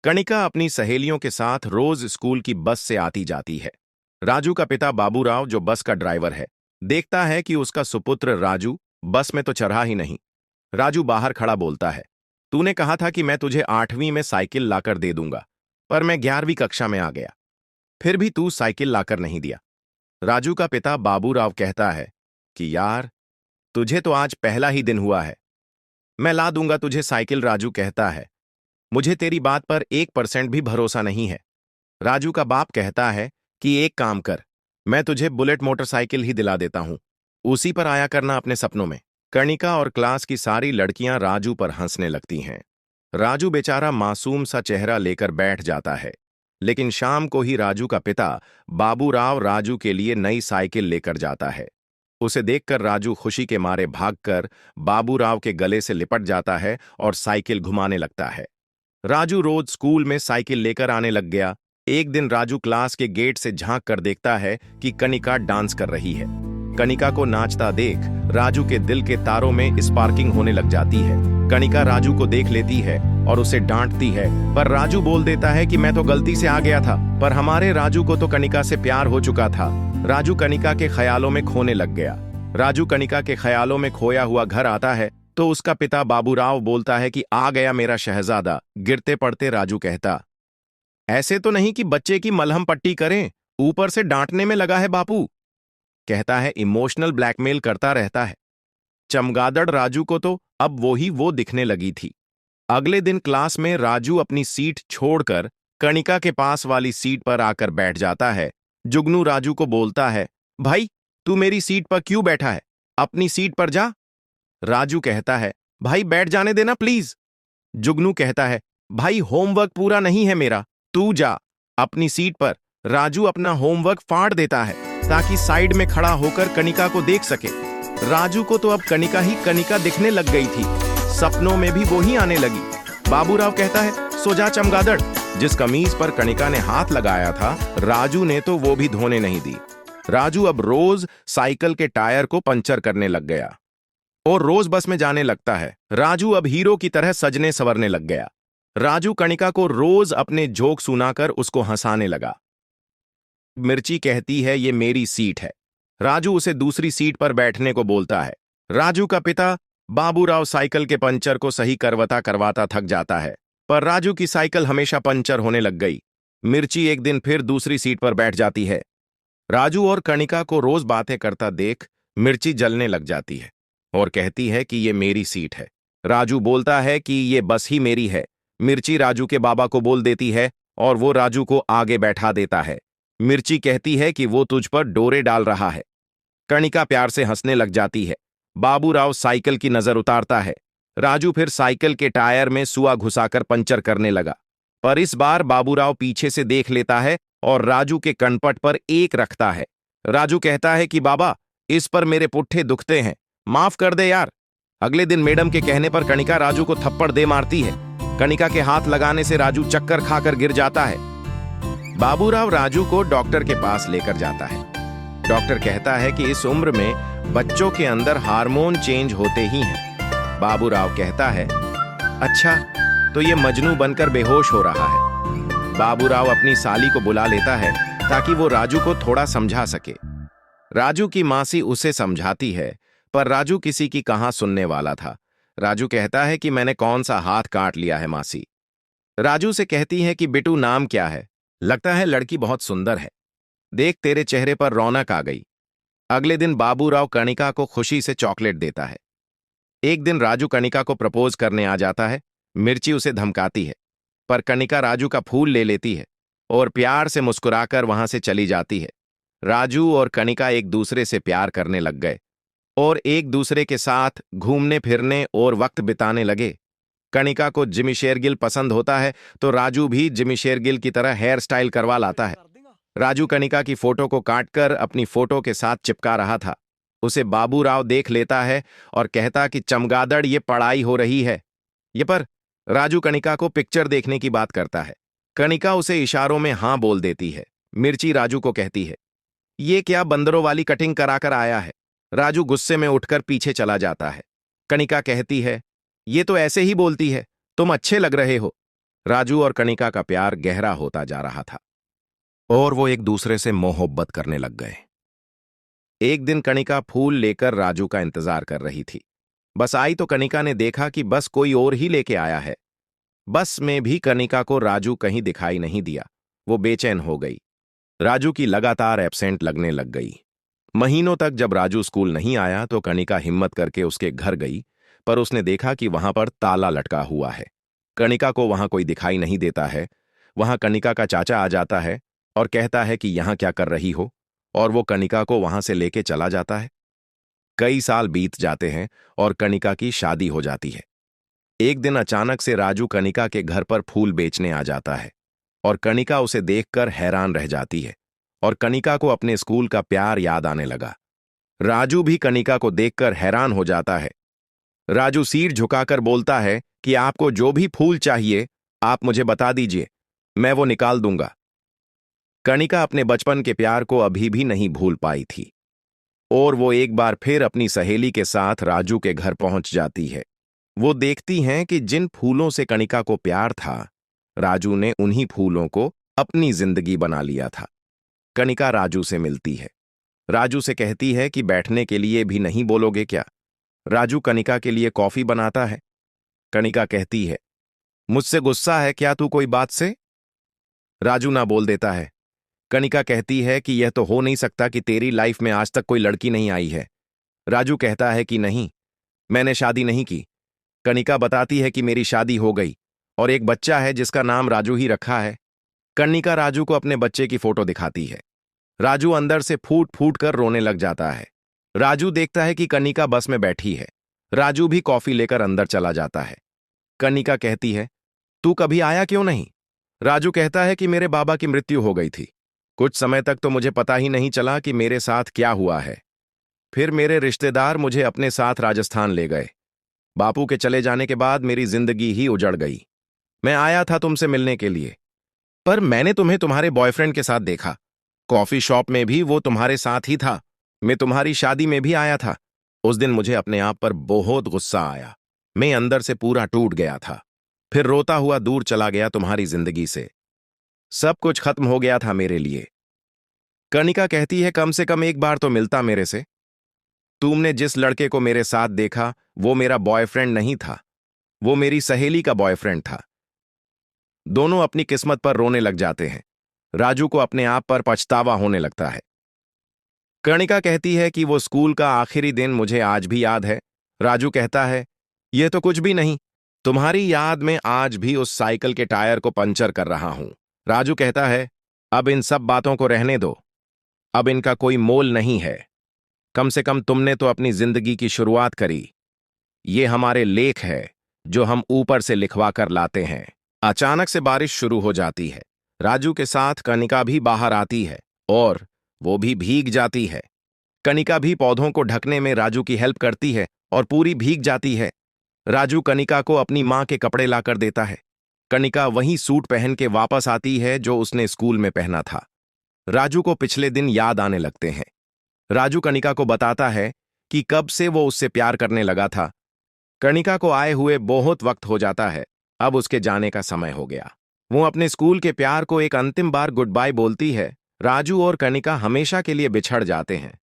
कणिका अपनी सहेलियों के साथ रोज स्कूल की बस से आती जाती है। राजू का पिता बाबूराव, जो बस का ड्राइवर है, देखता है कि उसका सुपुत्र राजू बस में तो चढ़ा ही नहीं। राजू बाहर खड़ा बोलता है, तूने कहा था कि मैं तुझे 8वीं में साइकिल लाकर दे दूंगा, पर मैं 11वीं कक्षा में आ गया, फिर भी तू साइकिल लाकर नहीं दिया। राजू का पिता बाबूराव कहता है कि यार, तुझे तो आज पहला ही दिन हुआ है, मैं ला दूंगा तुझे साइकिल। राजू कहता है, मुझे तेरी बात पर 1% भी भरोसा नहीं है। राजू का बाप कहता है कि एक काम कर, मैं तुझे बुलेट मोटरसाइकिल ही दिला देता हूं, उसी पर आया करना अपने सपनों में। कणिका और क्लास की सारी लड़कियां राजू पर हंसने लगती हैं। राजू बेचारा मासूम सा चेहरा लेकर बैठ जाता है। लेकिन शाम को ही राजू का पिता बाबूराव राजू के लिए नई साइकिल लेकर जाता है। उसे देखकर राजू खुशी के मारे भागकर बाबूराव के गले से लिपट जाता है और साइकिल घुमाने लगता है। राजू रोज स्कूल में साइकिल लेकर आने लग गया। एक दिन राजू क्लास के गेट से झांक कर देखता है कि कणिका डांस कर रही है। कणिका को नाचता देख राजू के दिल के तारों में स्पार्किंग होने लग जाती है। कणिका राजू को देख लेती है और उसे डांटती है, पर राजू बोल देता है कि मैं तो गलती से आ गया था। पर हमारे राजू को तो कणिका से प्यार हो चुका था। राजू कणिका के ख्यालों में खोने लग गया। राजू कणिका के ख्यालों में खोया हुआ घर आता है तो उसका पिता बाबूराव बोलता है कि आ गया मेरा शहजादा। गिरते पड़ते राजू कहता, ऐसे तो नहीं कि बच्चे की मलहम पट्टी करें, ऊपर से डांटने में लगा है बापू। कहता है इमोशनल ब्लैकमेल करता रहता है। चमगादड़ राजू को तो अब वो दिखने लगी थी। अगले दिन क्लास में राजू अपनी सीट छोड़कर कणिका के पास वाली सीट पर आकर बैठ जाता है। जुगनू राजू को बोलता है, भाई तू मेरी सीट पर क्यों बैठा है, अपनी सीट पर जा। राजू कहता है, भाई बैठ जाने देना प्लीज। जुगनू कहता है, भाई होमवर्क पूरा नहीं है मेरा, तू जा अपनी सीट पर। राजू अपना होमवर्क फाड़ देता है ताकि साइड में खड़ा होकर कणिका को देख सके। राजू को तो अब कणिका ही कणिका दिखने लग गई थी, सपनों में भी वो ही आने लगी। बाबूराव कहता है, सो जा चमगादड़। जिस कमीज पर कणिका ने हाथ लगाया था राजू ने तो वो भी धोने नहीं दी। राजू अब रोज साइकिल के टायर को पंचर करने लग गया और रोज बस में जाने लगता है। राजू अब हीरो की तरह सजने संवरने लग गया। राजू कणिका को रोज अपने जोक सुनाकर उसको हंसाने लगा। मिर्ची कहती है, ये मेरी सीट है। राजू उसे दूसरी सीट पर बैठने को बोलता है। राजू का पिता बाबूराव साइकिल के पंचर को सही करवाता करवाता थक जाता है, पर राजू की साइकिल हमेशा पंचर होने लग गई। मिर्ची एक दिन फिर दूसरी सीट पर बैठ जाती है। राजू और कणिका को रोज बातें करता देख मिर्ची जलने लग जाती है और कहती है कि ये मेरी सीट है। राजू बोलता है कि ये बस ही मेरी है। मिर्ची राजू के बाबा को बोल देती है और वो राजू को आगे बैठा देता है। मिर्ची कहती है कि वो तुझ पर डोरे डाल रहा है। कणिका प्यार से हंसने लग जाती है। बाबूराव साइकिल की नजर उतारता है। राजू फिर साइकिल के टायर में सुआ घुसाकर पंचर करने लगा, पर इस बार बाबूराव पीछे से देख लेता है और राजू के कनपट पर एक रखता है। राजू कहता है कि बाबा, इस पर मेरे पुट्ठे दुखते हैं, माफ कर दे यार। अगले दिन मैडम के कहने पर कणिका राजू को थप्पड़ दे मारती है। कणिका के हाथ लगाने से राजू चक्कर खाकर गिर जाता है। बाबूराव राजू को डॉक्टर के पास लेकर जाता है। डॉक्टर कहता है कि इस उम्र में बच्चों के अंदर हार्मोन चेंज होते ही हैं। बाबूराव कहता है, अच्छा तो ये मजनू बनकर बेहोश हो रहा है। बाबूराव अपनी साली को बुला लेता है ताकि वो राजू को थोड़ा समझा सके। राजू की मासी उसे समझाती है, पर राजू किसी की कहां सुनने वाला था। राजू कहता है कि मैंने कौन सा हाथ काट लिया है मासी। राजू से कहती है कि बिटू नाम क्या है, लगता है लड़की बहुत सुंदर है, देख तेरे चेहरे पर रौनक आ गई। अगले दिन बाबूराव कणिका को खुशी से चॉकलेट देता है। एक दिन राजू कणिका को प्रपोज करने आ जाता है। मिर्ची उसे धमकाती है, पर कणिका राजू का फूल ले लेती है और प्यार से मुस्कुराकर वहां से चली जाती है। राजू और कणिका एक दूसरे से प्यार करने लग गए और एक दूसरे के साथ घूमने फिरने और वक्त बिताने लगे। कणिका को जिमी शेरगिल पसंद होता है तो राजू भी जिमी शेरगिल की तरह हेयर स्टाइल करवा लाता है। राजू कणिका की फोटो को काटकर अपनी फोटो के साथ चिपका रहा था। उसे बाबूराव देख लेता है और कहता कि चमगादड़, ये पढ़ाई हो रही है। ये पर राजू कणिका को पिक्चर देखने की बात करता है। कणिका उसे इशारों में हां बोल देती है। मिर्ची राजू को कहती है, ये क्या बंदरों वाली कटिंग कराकर आया है। राजू गुस्से में उठकर पीछे चला जाता है। कणिका कहती है, ये तो ऐसे ही बोलती है, तुम अच्छे लग रहे हो। राजू और कनिका का प्यार गहरा होता जा रहा था और वो एक दूसरे से मोहब्बत करने लग गए। एक दिन कनिका फूल लेकर राजू का इंतजार कर रही थी। बस आई तो कनिका ने देखा कि बस कोई और ही लेके आया है। बस में भी कनिका को राजू कहीं दिखाई नहीं दिया। वो बेचैन हो गई। राजू की लगातार एब्सेंट लगने लग गई। महीनों तक जब राजू स्कूल नहीं आया तो कनिका हिम्मत करके उसके घर गई, पर उसने देखा कि वहां पर ताला लटका हुआ है। कनिका को वहां कोई दिखाई नहीं देता है। वहां कनिका का चाचा आ जाता है और कहता है कि यहां क्या कर रही हो, और वो कनिका को वहां से लेके चला जाता है। कई साल बीत जाते हैं और कनिका की शादी हो जाती है। एक दिन अचानक से राजू कनिका के घर पर फूल बेचने आ जाता है और कनिका उसे देखकर हैरान रह जाती है और कनिका को अपने स्कूल का प्यार याद आने लगा। राजू भी कनिका को देखकर हैरान हो जाता है। राजू सिर झुकाकर बोलता है कि आपको जो भी फूल चाहिए आप मुझे बता दीजिए, मैं वो निकाल दूंगा। कनिका अपने बचपन के प्यार को अभी भी नहीं भूल पाई थी और वो एक बार फिर अपनी सहेली के साथ राजू के घर पहुंच जाती है। वो देखती हैं कि जिन फूलों से कनिका को प्यार था, राजू ने उन्हीं फूलों को अपनी जिंदगी बना लिया था। कनिका राजू से मिलती है। राजू से कहती है कि बैठने के लिए भी नहीं बोलोगे क्या? राजू कनिका के लिए कॉफी बनाता है। कनिका कहती है, मुझसे गुस्सा है क्या तू कोई बात से? राजू ना बोल देता है। कनिका कहती है कि यह तो हो नहीं सकता कि तेरी लाइफ में आज तक कोई लड़की नहीं आई है। राजू कहता है कि नहीं, मैंने शादी नहीं की। कनिका बताती है कि मेरी शादी हो गई और एक बच्चा है जिसका नाम राजू ही रखा है। कनिका राजू को अपने बच्चे की फोटो दिखाती है। राजू अंदर से फूट फूट कर रोने लग जाता है। राजू देखता है कि कनिका बस में बैठी है। राजू भी कॉफी लेकर अंदर चला जाता है। कनिका कहती है, तू कभी आया क्यों नहीं? राजू कहता है कि मेरे बाबा की मृत्यु हो गई थी। कुछ समय तक तो मुझे पता ही नहीं चला कि मेरे साथ क्या हुआ है। फिर मेरे रिश्तेदार मुझे अपने साथ राजस्थान ले गए। बापू के चले जाने के बाद मेरी जिंदगी ही उजड़ गई। मैं आया था तुमसे मिलने के लिए, पर मैंने तुम्हें तुम्हारे बॉयफ्रेंड के साथ देखा। कॉफी शॉप में भी वो तुम्हारे साथ ही था। मैं तुम्हारी शादी में भी आया था। उस दिन मुझे अपने आप पर बहुत गुस्सा आया। मैं अंदर से पूरा टूट गया था। फिर रोता हुआ दूर चला गया तुम्हारी जिंदगी से। सब कुछ खत्म हो गया था मेरे लिए। कनिका कहती है, कम से कम एक बार तो मिलता मेरे से। तुमने जिस लड़के को मेरे साथ देखा वो मेरा बॉयफ्रेंड नहीं था, वो मेरी सहेली का बॉयफ्रेंड था। दोनों अपनी किस्मत पर रोने लग जाते हैं। राजू को अपने आप पर पछतावा होने लगता है। कनिका कहती है कि वो स्कूल का आखिरी दिन मुझे आज भी याद है। राजू कहता है, यह तो कुछ भी नहीं, तुम्हारी याद में आज भी उस साइकिल के टायर को पंचर कर रहा हूं। राजू कहता है, अब इन सब बातों को रहने दो, अब इनका कोई मोल नहीं है। कम से कम तुमने तो अपनी जिंदगी की शुरुआत करी। ये हमारे लेख है जो हम ऊपर से लिखवा कर लाते हैं। अचानक से बारिश शुरू हो जाती है। राजू के साथ कनिका भी बाहर आती है और वो भी भीग जाती है। कनिका भी पौधों को ढकने में राजू की हेल्प करती है और पूरी भीग जाती है। राजू कनिका को अपनी मां के कपड़े लाकर देता है। कनिका वही सूट पहन के वापस आती है जो उसने स्कूल में पहना था। राजू को पिछले दिन याद आने लगते हैं। राजू कनिका को बताता है कि कब से वो उससे प्यार करने लगा था। कनिका को आए हुए बहुत वक्त हो जाता है। अब उसके जाने का समय हो गया। वो अपने स्कूल के प्यार को एक अंतिम बार गुड बाय बोलती है। राजू और कनिका हमेशा के लिए बिछड़ जाते हैं।